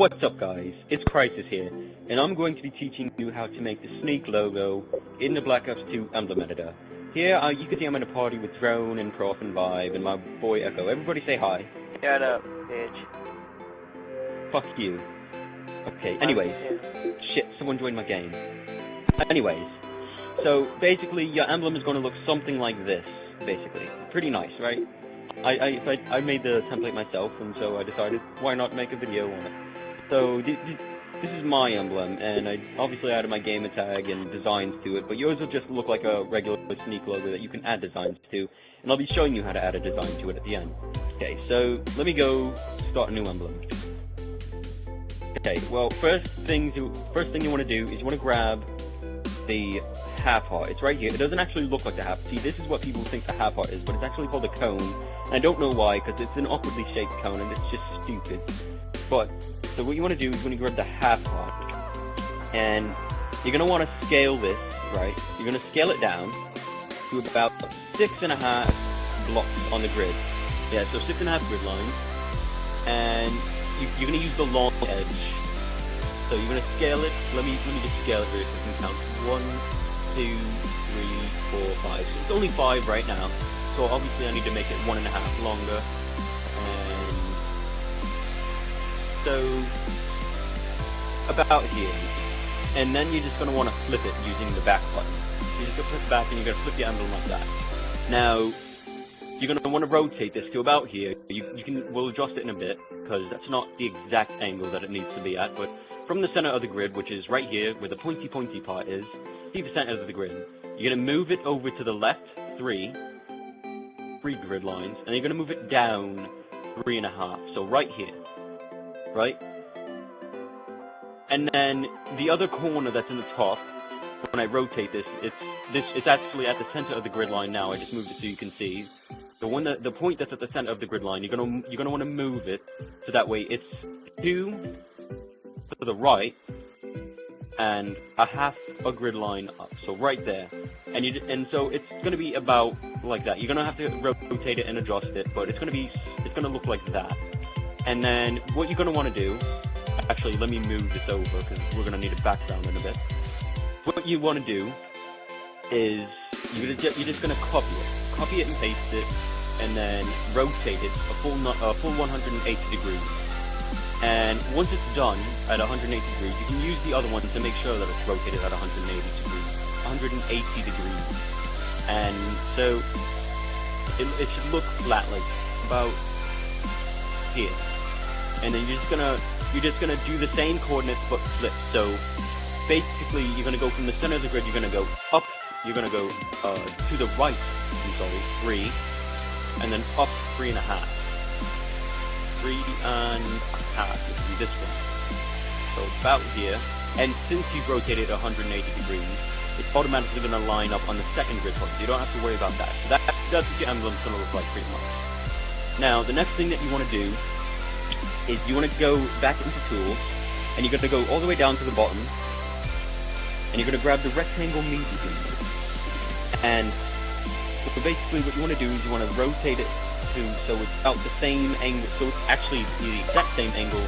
What's up guys, it's Crisis here, and I'm going to be teaching you how to make the Sneak logo in the Black Ops 2 emblem editor. Here, you can see I'm in a party with Drone and Prof and Vibe and my boy Echo. Everybody say hi. Shut up, bitch. Fuck you. Okay, anyways. Shit, someone joined my game. Anyways, so basically your emblem is going to look something like this, basically. Pretty nice, right? I made the template myself, and so I decided, why not make a video on it? So, this is my emblem, and I obviously added my gamer tag and designs to it, but yours will just look like a regular Sneak logo that you can add designs to, and I'll be showing you how to add a design to it at the end. Okay, so let me go start a new emblem. Okay, well, first thing you want to do is you want to grab the half heart. It's right here. It doesn't actually look like a half. See, this is what people think the half heart is, but it's actually called a cone. And I don't know why, because it's an awkwardly shaped cone, and it's just stupid. But, so what you want to do is when you grab the half heart, and you're going to want to scale this, right? You're going to scale it down to about 6.5 blocks on the grid. Yeah, so 6.5 grid lines. And you're going to use the long edge. So you're going to scale it. Let me just scale it here so you can count. 1, 2, 3, 4, 5. So it's only 5 right now. So obviously I need to make it 1.5 longer. And so about here. And then you're just going to want to flip it using the back button. You're just going to flip it back and you're going to flip your emblem like that. Now, you're going to want to rotate this to about here. We'll adjust it in a bit, because that's not the exact angle that it needs to be at, but from the center of the grid, which is right here, where the pointy part is, see the center of the grid. You're going to move it over to the left 3 grid lines, and you're going to move it down 3.5, so right here, right? And then the other corner that's in the top, when I rotate this, it's actually at the center of the grid line now. I just moved it so you can see. So when the point that's at the center of the grid line, you're gonna want to move it so that way it's 2 to the right and 1/2 grid line up. So right there, and so it's gonna be about like that. You're gonna have to rotate it and adjust it, but it's gonna look like that. And then what you're gonna want to do, actually, let me move this over because we're gonna need a background in a bit. What you want to do is you're just gonna copy it and paste it, and then rotate it a full 180 degrees. And once it's done at 180 degrees, you can use the other one to make sure that it's rotated at 180 degrees. And so it should look flat, like about here. And then you're just gonna do the same coordinates but flip. So basically, you're gonna go from the center of the grid. You're gonna go up. You're gonna go to the right. 3, and then up 3.5. 3.5 would be this one. So about here, and since you've rotated 180 degrees, it's automatically going to line up on the second grid point. So you don't have to worry about that. So that's what your emblem's going to look like pretty much. Now, the next thing that you want to do is you want to go back into Tools, and you're going to go all the way down to the bottom, and you're going to grab the rectangle median. And so basically what you want to do is you want to rotate it so it's about the same angle, so it's actually the exact same angle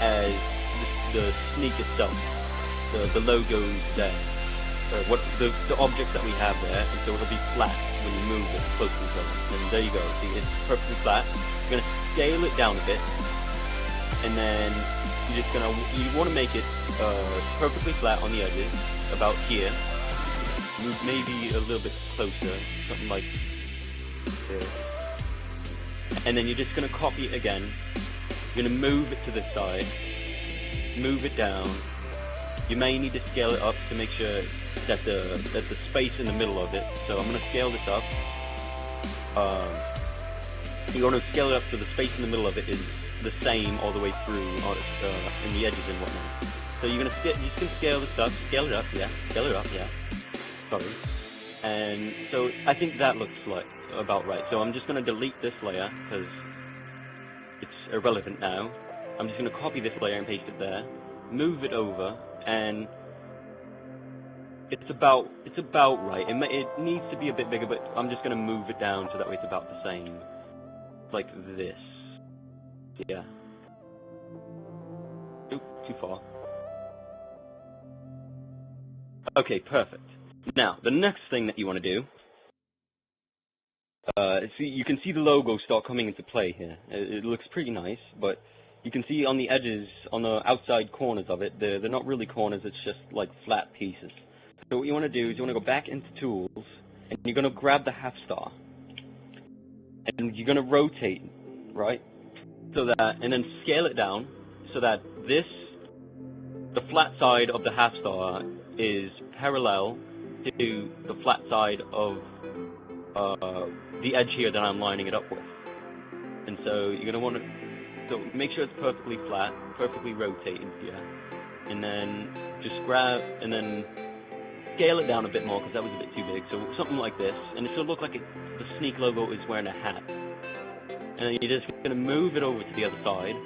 as the Sneak itself, the logos there, the objects that we have there, and so it'll be flat when you move it close to each other. And there you go, see, it's perfectly flat. You're going to scale it down a bit, and then you want to make it perfectly flat on the edges, about here. Move maybe a little bit closer, something like this. And then you're just going to copy it again. You're going to move it to this side, move it down. You may need to scale it up to make sure that there's the space in the middle of it. So I'm going to scale this up. You're going to scale it up so the space in the middle of it is the same all the way through in the edges and whatnot. So you can scale this up, scale it up, yeah. Sorry. And so I think that looks like about right. So I'm just going to delete this layer because it's irrelevant now. I'm just going to copy this layer and paste it there, move it over, and it's about right. It needs to be a bit bigger, but I'm just going to move it down so that way it's about the same, like this. Yeah. Oops. too far. Okay, perfect. Now, the next thing that you want to do, you can see the logo start coming into play here. It looks pretty nice, but you can see on the edges, on the outside corners of it, they're not really corners, it's just like flat pieces. So what you want to do is you want to go back into Tools, and you're going to grab the half star, and you're going to rotate, right? So that, and then scale it down, so that the flat side of the half star is parallel to the flat side of the edge here that I'm lining it up with. And so you're going to want to make sure it's perfectly flat, perfectly rotated here, and then just grab and then scale it down a bit more because that was a bit too big. So something like this, and it should look like the Sneak logo is wearing a hat. And then you're just going to move it over to the other side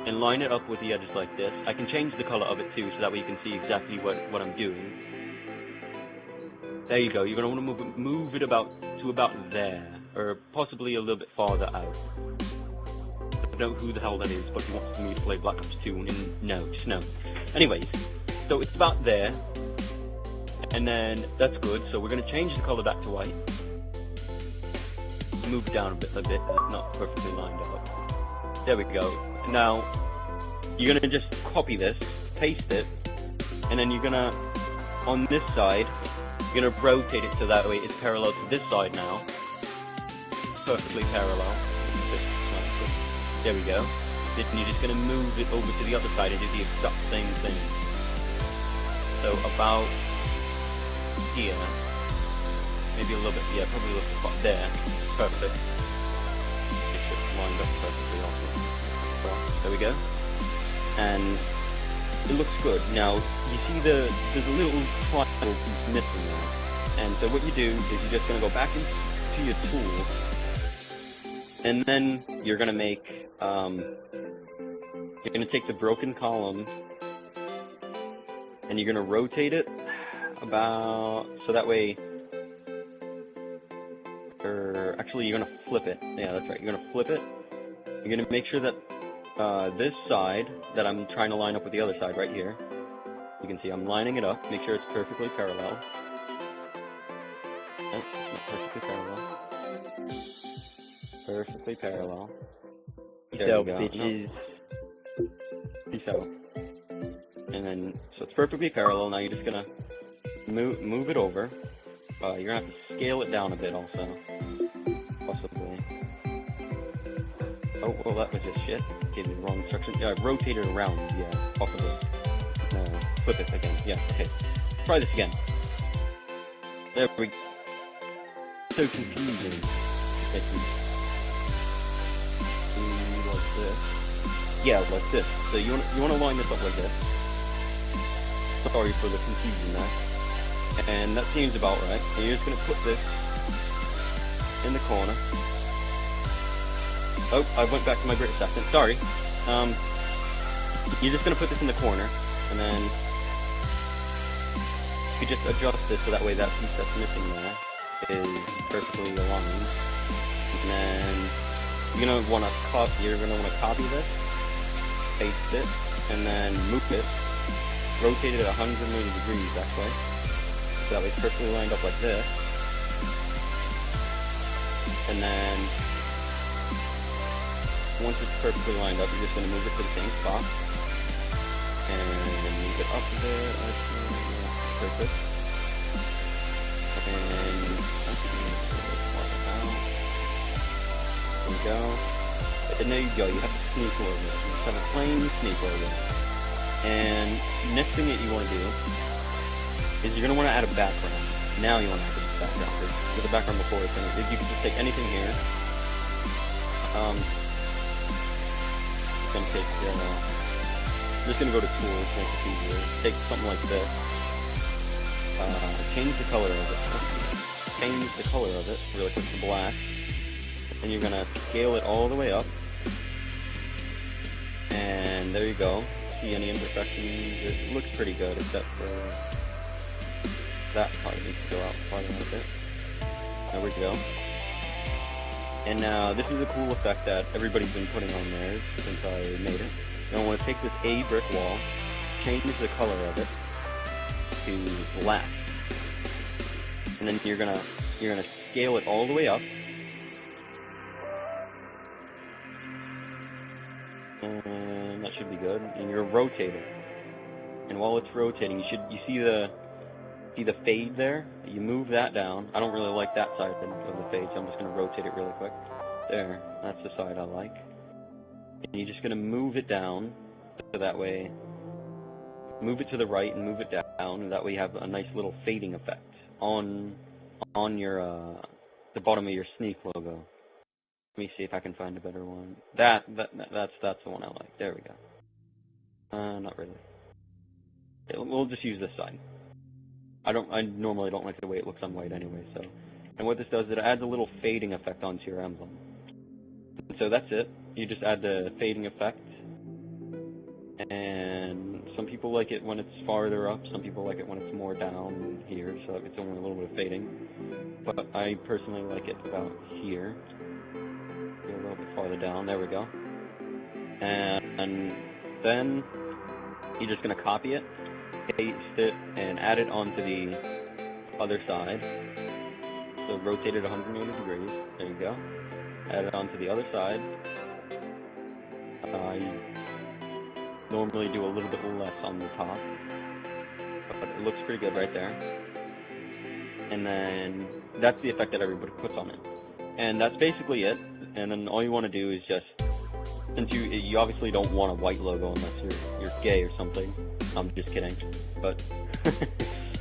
and line it up with the edges like this. I can change the color of it too, so that way you can see exactly what I'm doing. There you go. You're going to want to move it to about there, or possibly a little bit farther out. I don't know who the hell that is, but he wants me to play Black Ops 2, and no, just no. Anyways, so it's about there, and then that's good. So we're going to change the color back to white. Move down a bit, it's not perfectly lined up. There we go. Now, you're going to just copy this, paste it, and then you're going to, on this side, you're going to rotate it so that way it's parallel to this side now. Perfectly parallel. There we go. Then you're just going to move it over to the other side and do the exact same thing. So about here. Maybe a little bit, yeah, probably a little bit there. Perfect. It should lined up perfectly also. So, there we go. And it looks good. Now, you see there's a little triangle piece missing there. And so what you do is you're just going to go back into your tools, and then you're going to make, you're going to take the broken column, and you're going to rotate it about, so that way, or actually you're going to flip it. Yeah, that's right. You're going to flip it. You're going to make sure that this side that I'm trying to line up with the other side right here, you can see I'm lining it up. Make sure it's perfectly parallel. Oh, it's not perfectly parallel. Perfectly parallel. There we go. Bitches. Peace out. And then, so it's perfectly parallel. Now you're just gonna move it over. You're gonna have to scale it down a bit also, possibly. Oh, well, that was just shit. Gave me the wrong instruction. Yeah, rotate it around. Yeah, possibly. No, flip it again. Yeah, okay. Try this again. There we go. So confusing. Like this. Yeah, like this. So you want to line this up like this. Sorry for the confusion there. And that seems about right. And you're just going to put this in the corner. Oh, I went back to my British accent. Sorry. You're just going to put this in the corner, and then you just adjust this so that way that piece that's missing there is perfectly aligned. And then you're going to want to copy this, paste it, and then move it, rotate it 180 degrees actually. So that way it's perfectly lined up like this. And then once it's perfectly lined up, you're just going to move it to the same spot. And move it up a bit. Perfect. And there we go. And there you go. You have the Sneak logo. You just have a plain Sneak logo. And next thing that you want to do is you're going to want to add a background. Now you want to add a background. With the background before it's in it. You can just take anything here. I'm just going to go to Tools, make it easier. Take something like this. Change the color of it. Change the color of it really quick to black. And you're going to scale it all the way up. And there you go. See any imperfections? It looks pretty good except for that part needs to go out farther a bit. There we go. And now this is a cool effect that everybody's been putting on theirs since I made it. You're gonna want to take this A brick wall, change the color of it to black, and then you're gonna scale it all the way up. And that should be good. And you're rotating. And while it's rotating, you see the fade there? You move that down. I don't really like that side of the fade, so I'm just going to rotate it really quick. There, that's the side I like. And you're just going to move it down, so that way, move it to the right and move it down, and that way you have a nice little fading effect on your the bottom of your Sneak logo. Let me see if I can find a better one. That's the one I like. There we go. Not really. We'll just use this side. I normally don't like the way it looks on white anyway, so. And what this does, it adds a little fading effect onto your emblem. And so that's it. You just add the fading effect. And some people like it when it's farther up, some people like it when it's more down here, so it's only a little bit of fading. But I personally like it about here. A little bit farther down, there we go. And then you're just going to copy it, paste it, and add it onto the other side. So rotate it 180 degrees, there you go. Add it onto the other side. I normally do a little bit less on the top, but it looks pretty good right there. And then that's the effect that everybody puts on it. And that's basically it. And then all you want to do is just, since you obviously don't want a white logo unless you're gay or something. I'm just kidding. But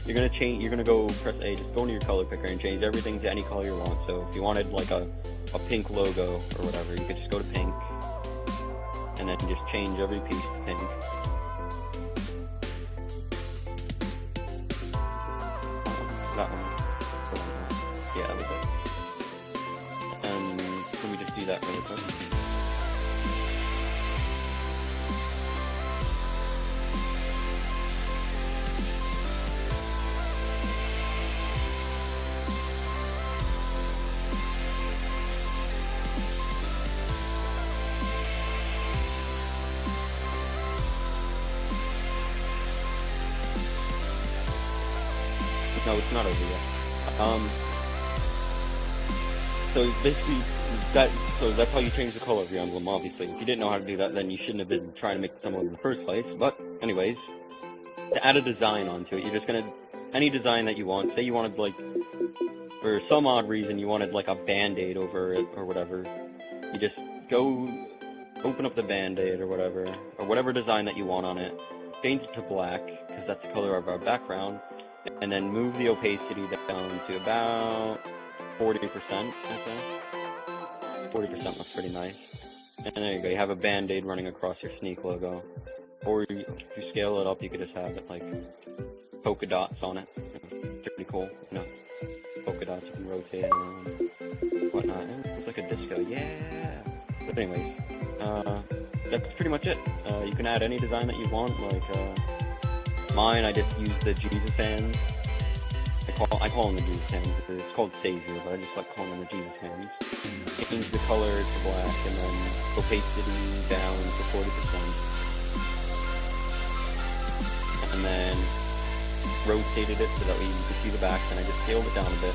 you're gonna go press A, just go into your color picker and change everything to any color you want. So if you wanted like a pink logo or whatever, you could just go to pink and then just change every piece to pink. That one. Yeah, that was it. And let me just do that really quick. No, it's not over yet. So basically, that's how you change the color of your emblem, obviously. If you didn't know how to do that, then you shouldn't have been trying to make this emblem in the first place. But anyways, to add a design onto it, you're just gonna, any design that you want, say you wanted like, for some odd reason you wanted like a band-aid over it or whatever, you just go open up the band-aid or whatever design that you want on it, change it to black, because that's the color of our background, and then move the opacity down to about 40%, I'd say. 40% looks pretty nice. And there you go, you have a band-aid running across your Sneak logo. Or if you scale it up, you could just have it like polka dots on it. Pretty cool, you know. Polka dots, you can rotate and whatnot. It's like a disco, yeah! But anyways, that's pretty much it. You can add any design that you want, like, mine, I just use the Jesus hands. I call them the Jesus hands. It's called Savior, but I just like calling them the Jesus hands. Change the color to black and then opacity down to 40%. And then rotated it so that way you can see the back, and I just scaled it down a bit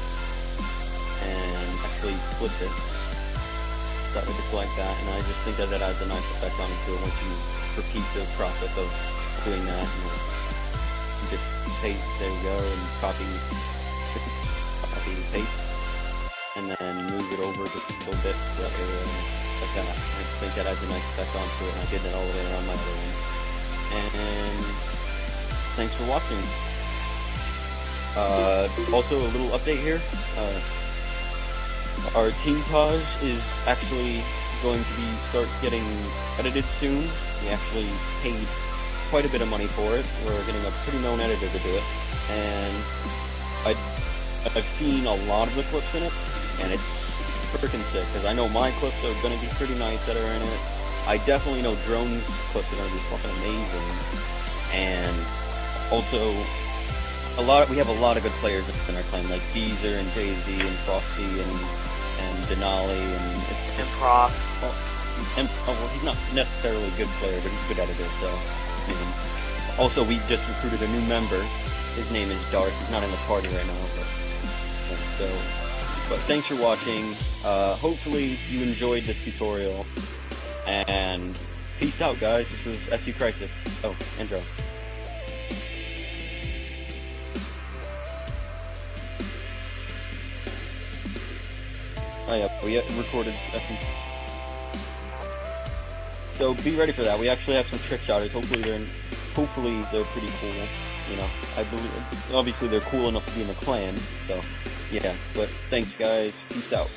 and actually flipped it. So that would look like that, and I just think that adds a nice effect onto it once you repeat the process of doing that. You just paste, there you go, and copy, paste, and then move it over just a little bit so that way, like that. I just think that adds a nice effect onto it, and I did that all the way around my other one. And thanks for watching. Also, a little update here. Our Team Taj is actually going to start getting edited soon. We actually paid quite a bit of money for it. We're getting a pretty known editor to do it, and I've seen a lot of the clips in it, and it's freaking sick, because I know my clips are going to be pretty nice that are in it. I definitely know Drone's clips are going to be fucking amazing, and also we have a lot of good players in our clan, like Beezer and Jay-Z and Frosty and Denali and Prof. And well, he's not necessarily a good player, but he's a good editor. So, also we just recruited a new member. His name is Darth. He's not in the party right now, but thanks for watching. Hopefully you enjoyed this tutorial, and peace out, guys. This was SU Crisis. Oh, intro. Oh yeah, we recorded SU. So be ready for that. We actually have some trick shotters. Hopefully they're pretty cool. You know, I believe obviously they're cool enough to be in the clan. So yeah, but thanks guys. Peace out.